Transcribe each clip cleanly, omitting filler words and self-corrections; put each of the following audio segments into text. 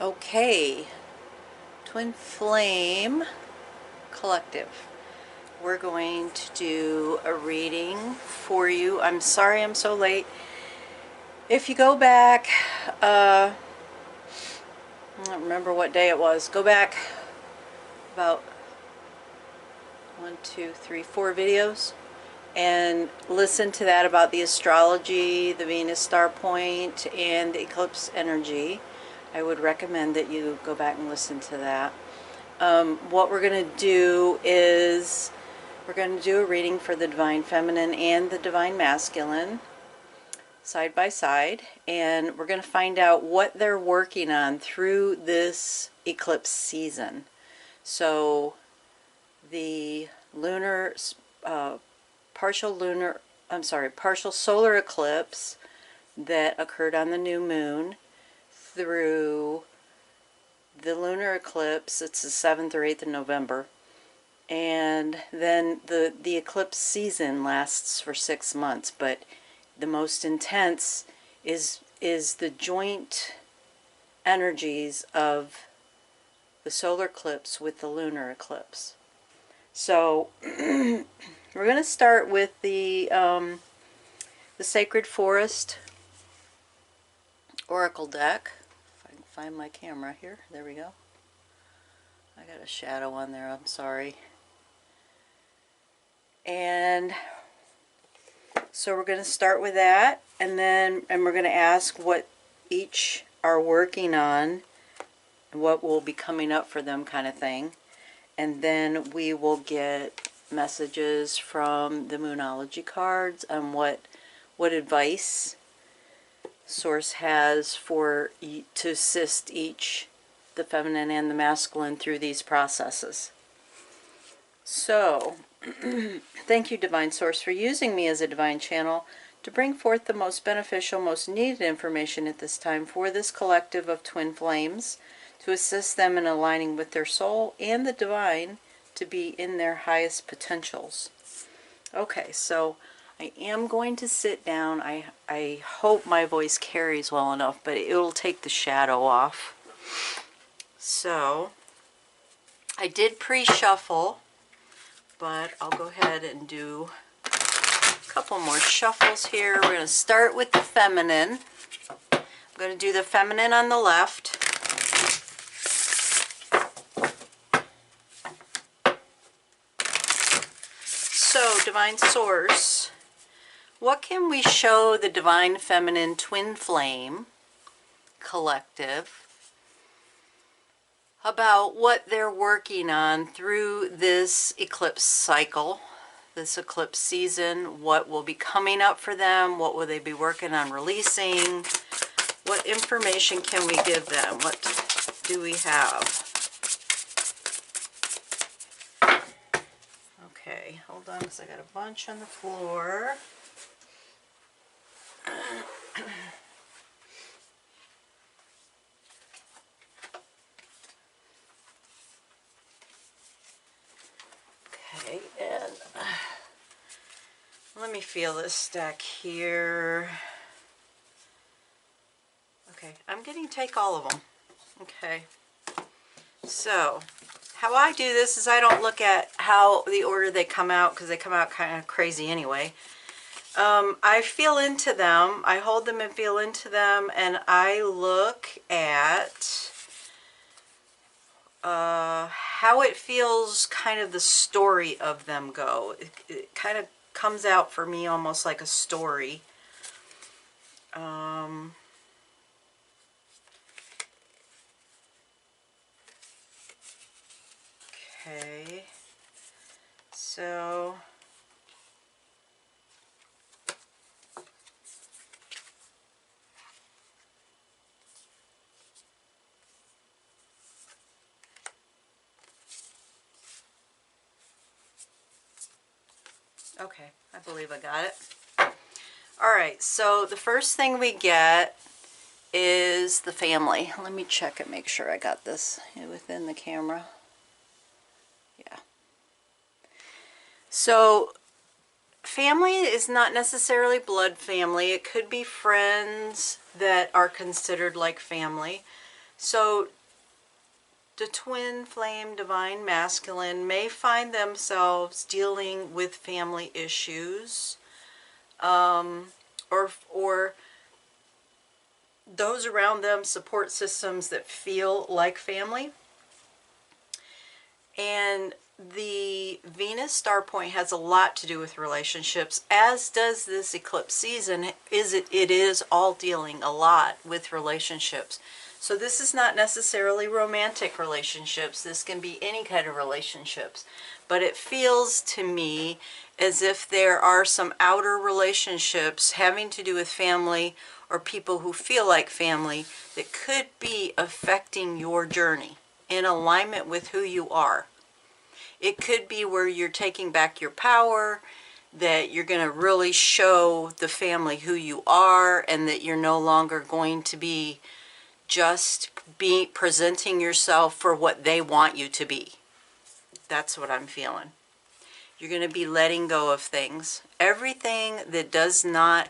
Okay, Twin Flame Collective. We're going to do a reading for you. I'm sorry I'm so late. If you go back, I don't remember what day it was. Go back about 4 videos and listen to that about the astrology, the Venus star point, and the eclipse energy. I would recommend that you go back and listen to that. What we're going to do is we're going to do a reading for the Divine Feminine and the Divine Masculine side by side, and we're going to find out what they're working on through this eclipse season. So the lunar partial solar eclipse that occurred on the new moon through the lunar eclipse, it's the 7th or 8th of November, and then the eclipse season lasts for 6 months, but the most intense is the joint energies of the solar eclipse with the lunar eclipse. So we're going to start with the Sacred Forest Oracle deck. If I can find my camera here. There we go. I got a shadow on there. I'm sorry. And so we're going to start with that, and we're going to ask what each are working on, what will be coming up for them, kind of thing. And then we will get messages from the Moonology cards on what advice Source has to assist each, the feminine and the masculine, through these processes. So, thank you, Divine Source, for using me as a divine channel to bring forth the most beneficial, most needed information at this time for this collective of twin flames, to assist them in aligning with their soul and the divine to be in their highest potentials. Okay, so I am going to sit down. I hope my voice carries well enough, but it'll take the shadow off. So, I did pre-shuffle, but I'll go ahead and do a couple more shuffles here. We're going to start with the feminine. I'm going to do the feminine on the left. So, Divine Source, what can we show the Divine Feminine Twin Flame Collective about what they're working on through this eclipse cycle, this eclipse season? What will be coming up for them? What will they be working on releasing? What information can we give them? What do we have? Okay, hold on, because I got a bunch on the floor. Okay, and let me feel this stack here. Okay, I'm going to take all of them. Okay, so how I do this is I don't look at how the order they come out, because they come out kind of crazy anyway. I feel into them, I hold them and feel into them, and I look at how it feels, kind of the story of them go. It kind of comes out for me almost like a story. Okay, so okay, I believe I got it. Alright, so the first thing we get is the family. Let me check and make sure I got this within the camera. Yeah. So, family is not necessarily blood family. It could be friends that are considered like family. So the twin flame divine masculine may find themselves dealing with family issues, or those around them, support systems that feel like family. And the Venus star point has a lot to do with relationships, as does this eclipse season. It is all dealing a lot with relationships. So this is not necessarily romantic relationships. This can be any kind of relationships. But it feels to me as if there are some outer relationships having to do with family or people who feel like family that could be affecting your journey in alignment with who you are. It could be where you're taking back your power, that you're going to really show the family who you are, and that you're no longer going to be just presenting yourself for what they want you to be. That's what I'm feeling. You're going to be letting go of things. Everything that does not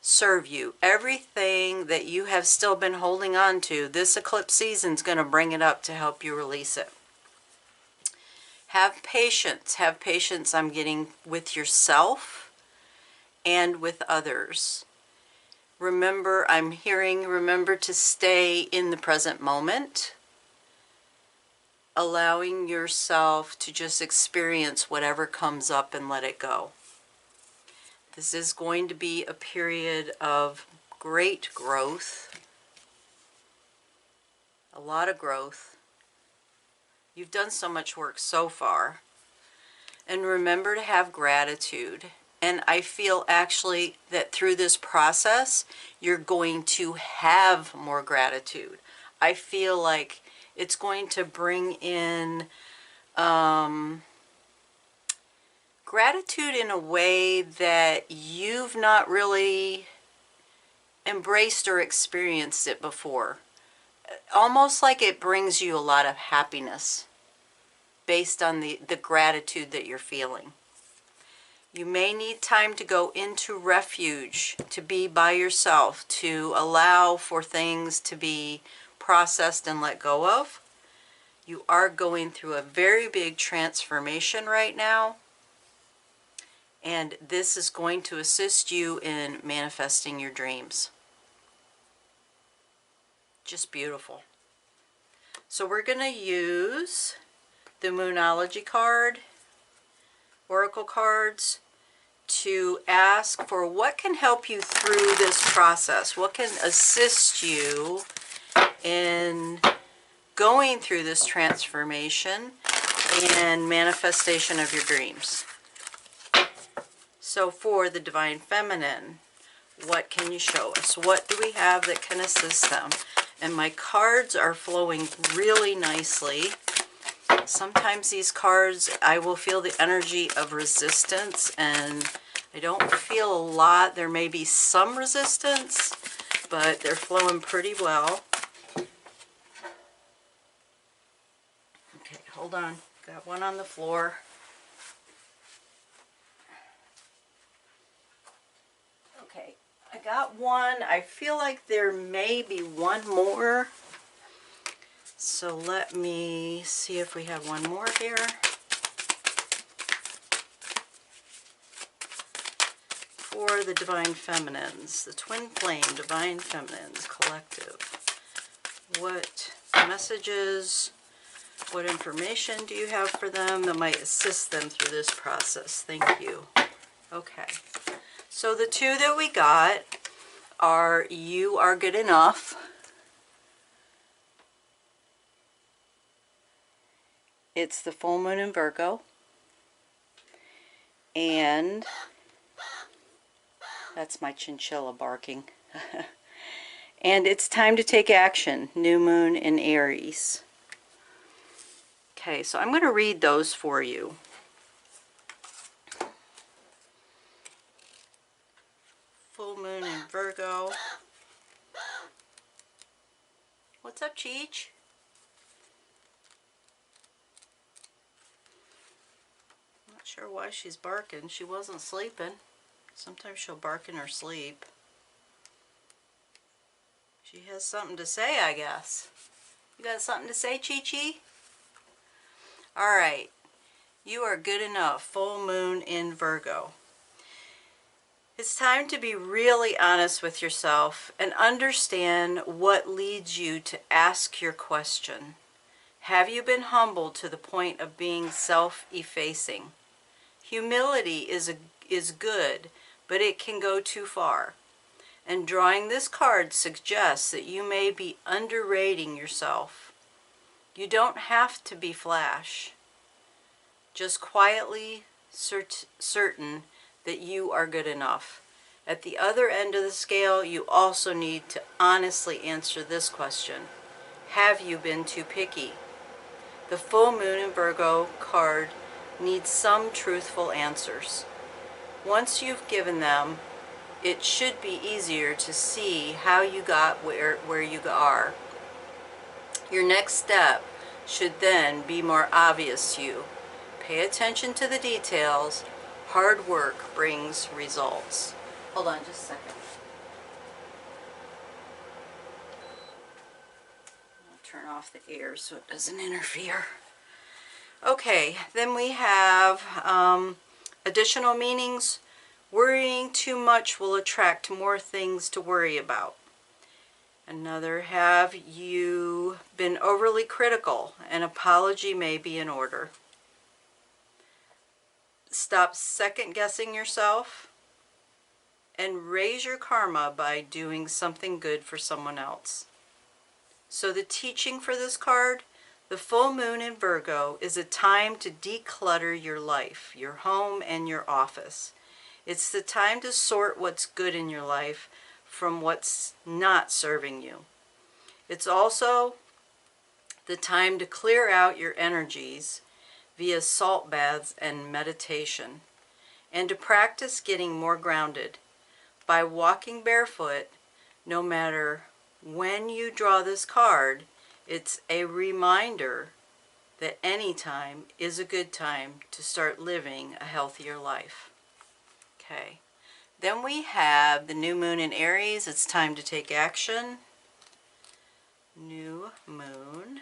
serve you, everything that you have still been holding on to, this eclipse season is going to bring it up to help you release it. Have patience, I'm getting, with yourself and with others. Remember, I'm hearing, remember to stay in the present moment, allowing yourself to just experience whatever comes up and let it go. This is going to be a period of great growth, a lot of growth. You've done so much work so far. And remember to have gratitude. And I feel actually that through this process, you're going to have more gratitude. I feel like it's going to bring in gratitude in a way that you've not really embraced or experienced it before. Almost like it brings you a lot of happiness based on the gratitude that you're feeling. You may need time to go into refuge, to be by yourself, to allow for things to be processed and let go of. You are going through a very big transformation right now, and this is going to assist you in manifesting your dreams. Just beautiful. So we're going to use the Moonology card, Oracle cards, to ask for what can help you through this process, what can assist you in going through this transformation and manifestation of your dreams. So for the Divine Feminine, what can you show us? What do we have that can assist them? And my cards are flowing really nicely. Sometimes these cards, I will feel the energy of resistance, and I don't feel a lot. There may be some resistance, but they're flowing pretty well. Okay, hold on. Got one on the floor. Okay, I got one. I feel like there may be one more. So let me see if we have one more here. For the Divine Feminines, the Twin Flame Divine Feminines Collective. What messages, what information do you have for them that might assist them through this process? Thank you. Okay. So the two that we got are You Are Good Enough. It's the full moon in Virgo. And that's my chinchilla barking. And it's time to take action. New moon in Aries. Okay, so I'm going to read those for you. Full moon in Virgo. What's up, Cheech? Not sure why she's barking. She wasn't sleeping. Sometimes she'll bark in her sleep. She has something to say, I guess. You got something to say, Chi-Chi? All right. You are good enough. Full moon in Virgo. It's time to be really honest with yourself and understand what leads you to ask your question. Have you been humbled to the point of being self-effacing? Humility is good, but it can go too far. And drawing this card suggests that you may be underrating yourself. You don't have to be flash. Just quietly certain that you are good enough. At the other end of the scale, you also need to honestly answer this question. Have you been too picky? The full moon in Virgo card needs some truthful answers. Once you've given them, it should be easier to see how you got where you are. Your next step should then be more obvious to you. Pay attention to the details. Hard work brings results. Hold on just a second. I'll turn off the air so it doesn't interfere. Okay, then we have additional meanings. Worrying too much will attract more things to worry about. Another, have you been overly critical? An apology may be in order. Stop second-guessing yourself and raise your karma by doing something good for someone else. So the teaching for this card, the full moon in Virgo is a time to declutter your life, your home, and your office. It's the time to sort what's good in your life from what's not serving you. It's also the time to clear out your energies via salt baths and meditation, and to practice getting more grounded. By walking barefoot, no matter when you draw this card, it's a reminder that any time is a good time to start living a healthier life. Okay. Then we have the new moon in Aries. It's time to take action. New moon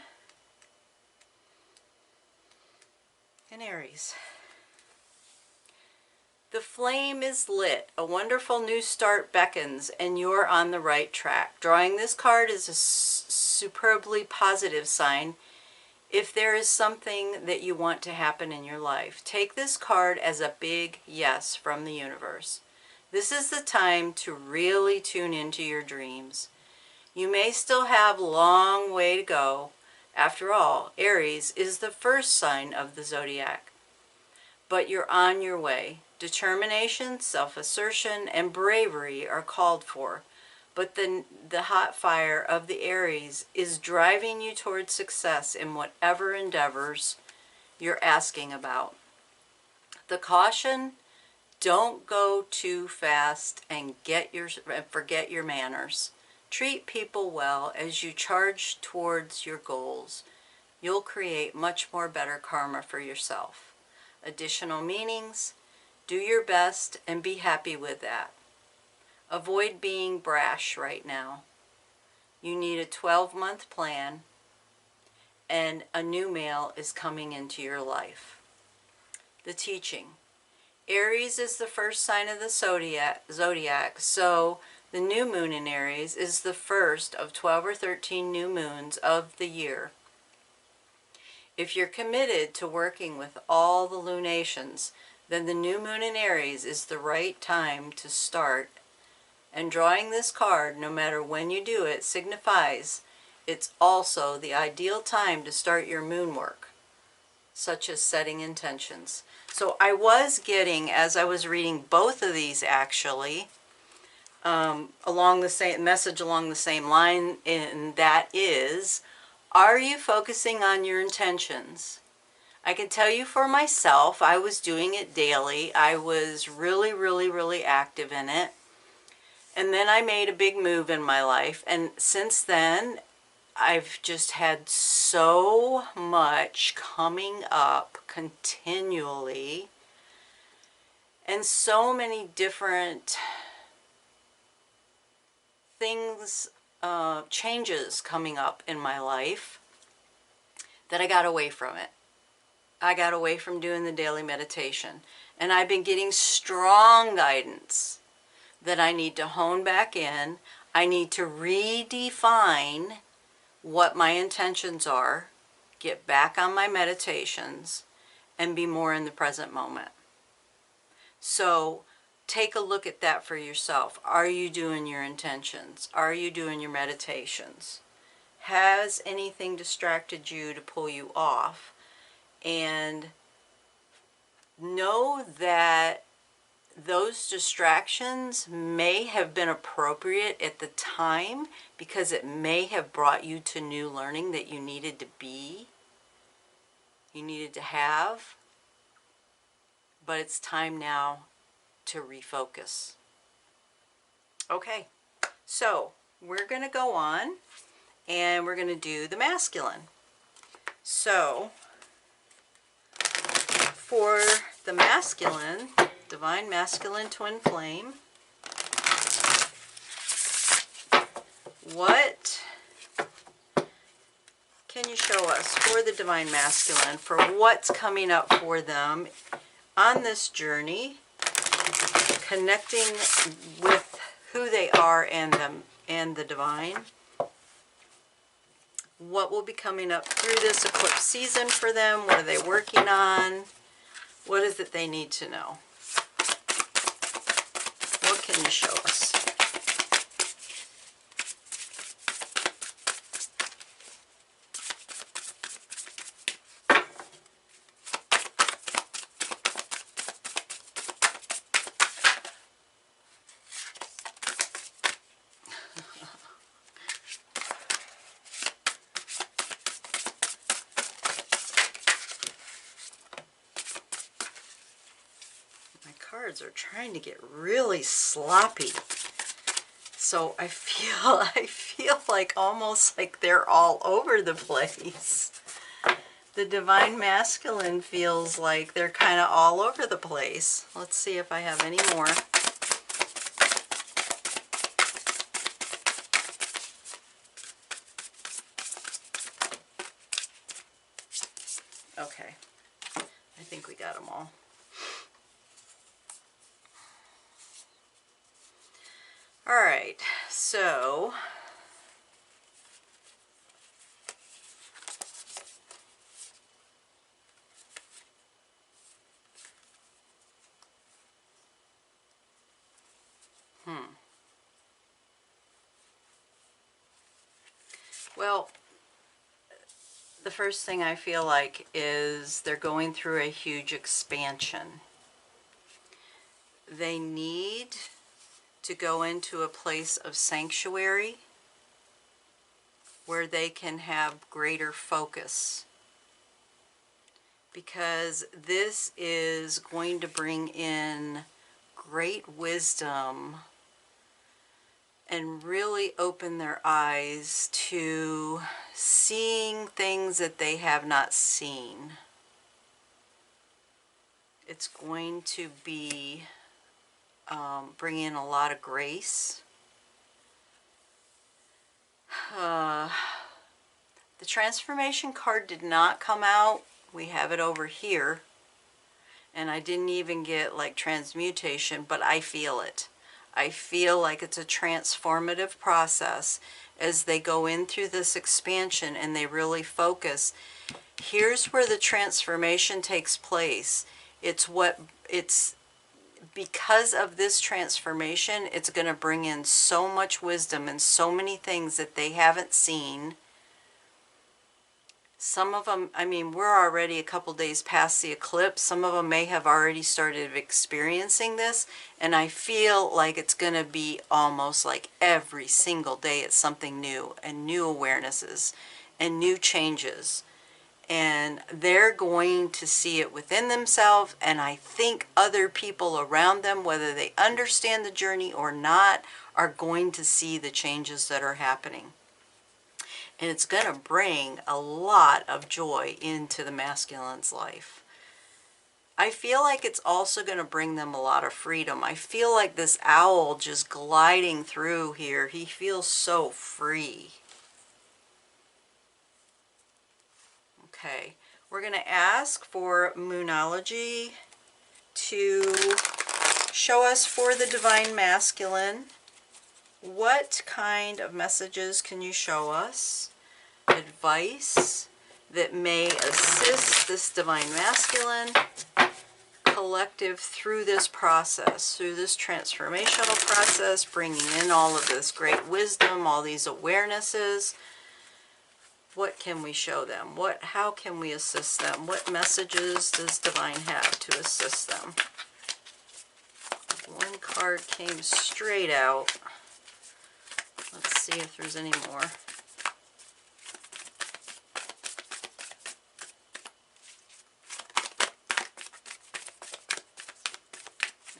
in Aries. The flame is lit. A wonderful new start beckons, and you're on the right track. Drawing this card is a superbly positive sign. If there is something that you want to happen in your life, take this card as a big yes from the universe. This is the time to really tune into your dreams. You may still have a long way to go. After all, Aries is the first sign of the zodiac. But you're on your way. Determination, self-assertion, and bravery are called for. But the hot fire of the Aries is driving you towards success in whatever endeavors you're asking about. The caution, don't go too fast and forget your manners. Treat people well as you charge towards your goals. You'll create much more better karma for yourself. Additional meanings, do your best and be happy with that. Avoid being brash right now. You need a 12-month plan, and a new male is coming into your life. The teaching. Aries is the first sign of the zodiac, so the new moon in Aries is the first of 12 or 13 new moons of the year. If you're committed to working with all the lunations, then the new moon in Aries is the right time to start. And drawing this card, no matter when you do it, signifies it's also the ideal time to start your moon work, such as setting intentions. So I was getting, as I was reading both of these actually, along the same message, along the same line, and that is, are you focusing on your intentions? I can tell you for myself, I was doing it daily. I was really active in it. And then I made a big move in my life. And since then, I've just had so much coming up continually. And so many different things changes coming up in my life that I got away from it. I got away from doing the daily meditation. And I've been getting strong guidance that I need to hone back in. I need to redefine what my intentions are, get back on my meditations, and be more in the present moment. So take a look at that for yourself. Are you doing your intentions? Are you doing your meditations? Has anything distracted you to pull you off? And know that those distractions may have been appropriate at the time because it may have brought you to new learning that you needed to be, you needed to have, but it's time now to refocus. Okay, so we're going to go on and we're going to do the masculine. So for the masculine, Divine Masculine Twin Flame, what can you show us for the Divine Masculine, for what's coming up for them on this journey, connecting with who they are and the divine? What will be coming up through this eclipse season for them? What are they working on? What is it they need to know? What can you show us? Cards are trying to get really sloppy, so I feel like almost like they're all over the place. The Divine Masculine feels like they're kind of all over the place. Let's see if I have any more. Okay, I think we got them all. All right, so well, the first thing I feel like is they're going through a huge expansion. They need to go into a place of sanctuary where they can have greater focus, because this is going to bring in great wisdom and really open their eyes to seeing things that they have not seen. It's going to be bring in a lot of grace. The transformation card did not come out. We have it over here. And I didn't even get like transmutation, but I feel it. I feel like it's a transformative process as they go in through this expansion and they really focus. Here's where the transformation takes place. It's because of this transformation, it's going to bring in so much wisdom and so many things that they haven't seen. Some of them, I mean, we're already a couple days past the eclipse. Some of them may have already started experiencing this. And I feel like it's going to be almost like every single day it's something new and new awarenesses and new changes. And they're going to see it within themselves, and I think other people around them, whether they understand the journey or not, are going to see the changes that are happening. And it's going to bring a lot of joy into the masculine's life. I feel like it's also going to bring them a lot of freedom. I feel like this owl just gliding through here. He feels so free. Okay, we're going to ask for Moonology to show us for the Divine Masculine. What kind of messages can you show us? Advice that may assist this Divine Masculine collective through this process, through this transformational process, bringing in all of this great wisdom, all these awarenesses. What can we show them? How can we assist them? What messages does Divine have to assist them? One card came straight out. Let's see if there's any more.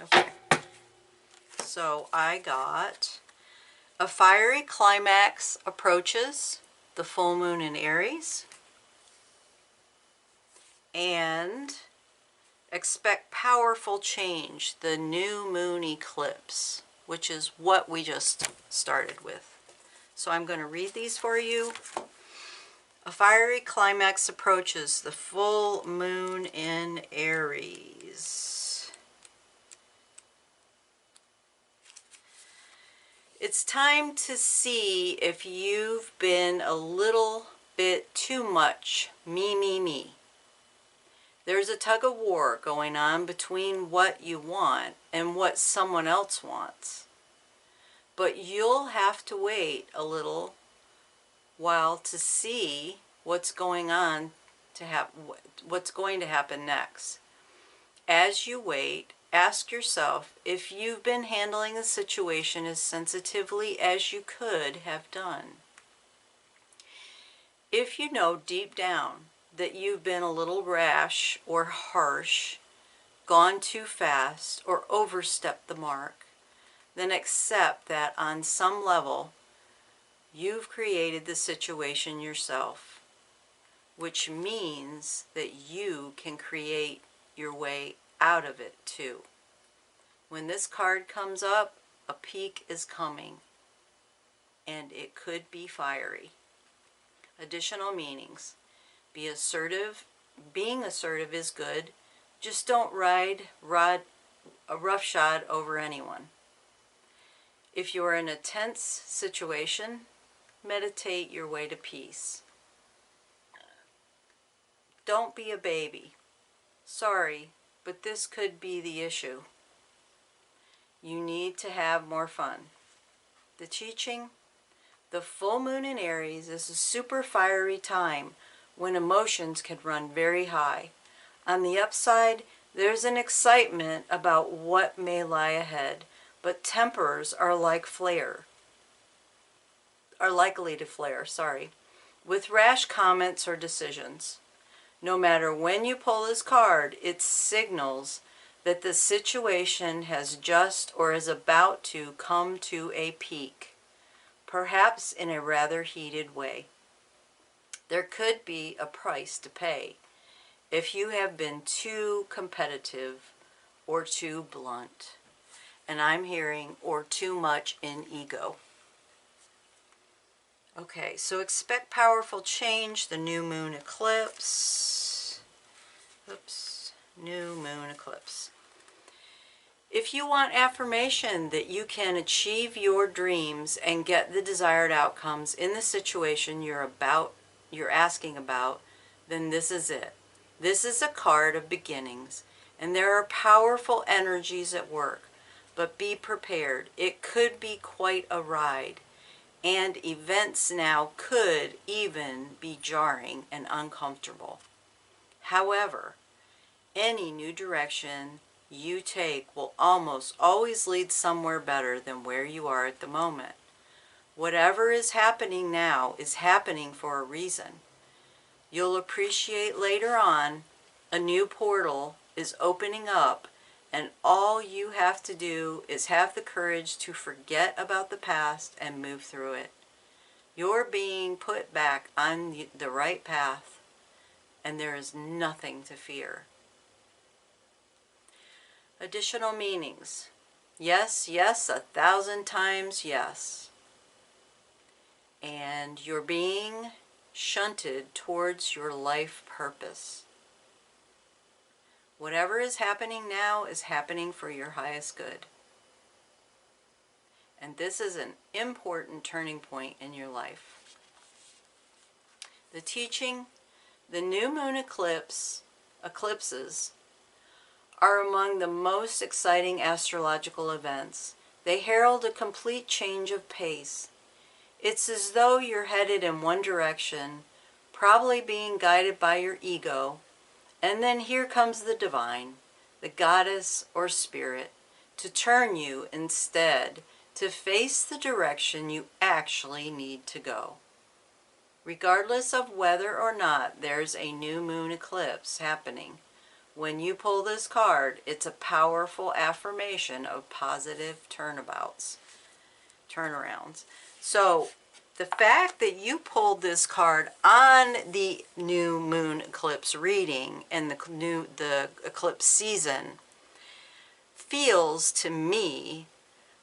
Okay. So I got a fiery climax approaches the full moon in Aries, and expect powerful change, the new moon eclipse, which is what we just started with. So I'm going to read these for you. A fiery climax approaches the full moon in Aries. It's time to see if you've been a little bit too much me, me, me. There's a tug of war going on between what you want and what someone else wants. But you'll have to wait a little while to see what's going on to what's going to happen next. As you wait, ask yourself if you've been handling the situation as sensitively as you could have done. If you know deep down that you've been a little rash or harsh, gone too fast, or overstepped the mark, then accept that on some level you've created the situation yourself, which means that you can create your way out of it too. When this card comes up, a peak is coming, and it could be fiery. Additional meanings. Be assertive. Being assertive is good. Just don't ride a roughshod over anyone. If you're in a tense situation, meditate your way to peace. Don't be a baby. Sorry, but this could be the issue. You need to have more fun. The teaching: the full moon in Aries is a super fiery time when emotions can run very high. On the upside, there's an excitement about what may lie ahead, but tempers are likely to flare, with rash comments or decisions. No matter when you pull this card, it signals that the situation has just or is about to come to a peak, perhaps in a rather heated way. There could be a price to pay if you have been too competitive or too blunt. And I'm hearing or too much in ego. Okay, so expect powerful change, the new moon eclipse. New moon eclipse. If you want affirmation that you can achieve your dreams and get the desired outcomes in the situation you're asking about, then this is it. This is a card of beginnings, and there are powerful energies at work. But be prepared. It could be quite a ride, and events now could even be jarring and uncomfortable. However, any new direction you take will almost always lead somewhere better than where you are at the moment. Whatever is happening now is happening for a reason. You'll appreciate later on a new portal is opening up, and all you have to do is have the courage to forget about the past and move through it. You're being put back on the right path, and there is nothing to fear. Additional meanings. Yes, yes, 1,000 times yes. And you're being shunted towards your life purpose. Whatever is happening now is happening for your highest good. And this is an important turning point in your life. The teaching, the new moon eclipses are among the most exciting astrological events. They herald a complete change of pace. It's as though you're headed in one direction, probably being guided by your ego, and then here comes the divine, the goddess or spirit, to turn you instead to face the direction you actually need to go. Regardless of whether or not there's a new moon eclipse happening, when you pull this card, it's a powerful affirmation of positive turnarounds. So the fact that you pulled this card on the new moon eclipse reading and the eclipse season feels to me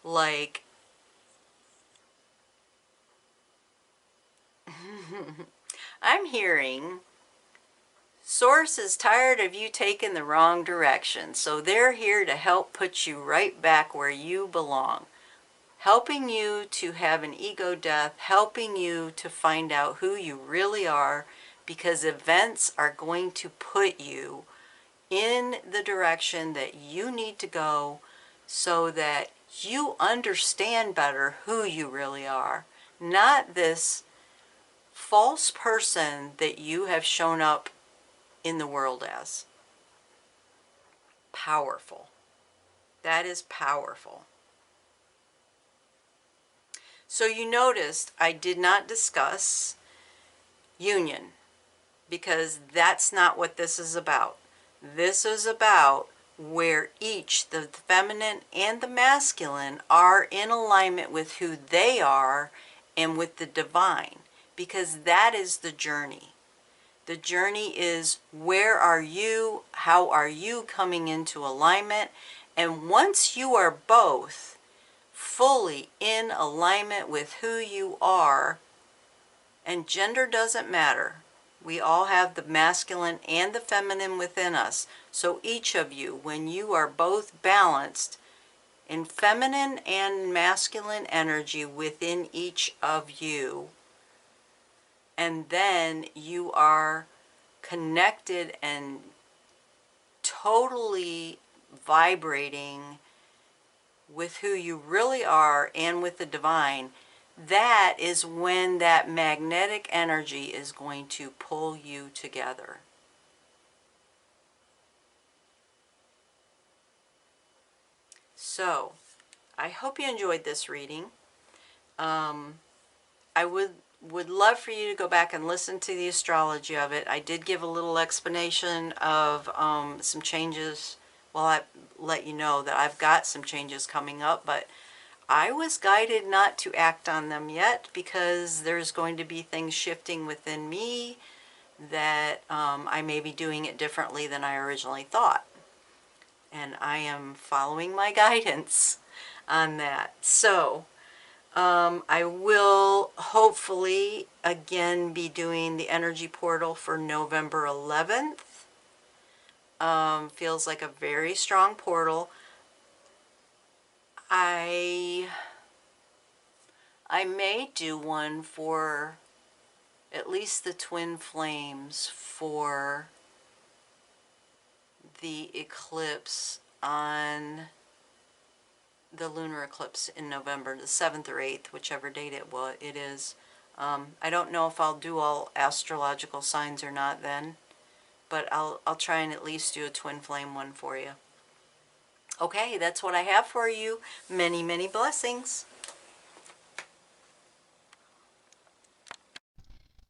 like I'm hearing Source is tired of you taking the wrong direction, so they're here to help put you right back where you belong. Helping you to have an ego death, helping you to find out who you really are, because events are going to put you in the direction that you need to go so that you understand better who you really are. Not this false person that you have shown up in the world as. Powerful. That is powerful. So you noticed I did not discuss union because that's not what this is about. This is about where each, the feminine and the masculine, are in alignment with who they are and with the divine, because that is the journey. The journey is, where are you? How are you coming into alignment? And once you are both fully in alignment with who you are, and gender doesn't matter. We all have the masculine and the feminine within us. So each of you, when you are both balanced in feminine and masculine energy within each of you, and then you are connected and totally vibrating with who you really are and with the divine, that is when that magnetic energy is going to pull you together. So, I hope you enjoyed this reading. I would love for you to go back and listen to the astrology of it. I did give a little explanation of some changes. Well, I let you know that I've got some changes coming up, but I was guided not to act on them yet because there's going to be things shifting within me that I may be doing it differently than I originally thought. And I am following my guidance on that. So, I will hopefully again be doing the energy portal for November 11th. Feels like a very strong portal. I may do one for at least the twin flames for the eclipse on the lunar eclipse in November, the 7th or 8th, whichever date it is. I don't know if I'll do all astrological signs or not then, but I'll try and at least do a twin flame one for you. Okay, that's what I have for you. Many, many blessings.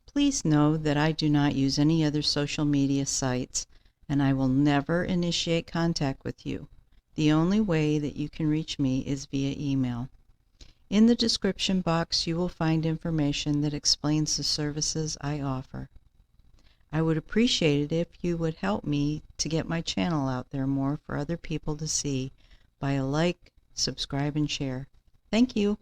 Please know that I do not use any other social media sites, and I will never initiate contact with you. The only way that you can reach me is via email. In the description box, you will find information that explains the services I offer. I would appreciate it if you would help me to get my channel out there more for other people to see by a like, subscribe, and share. Thank you.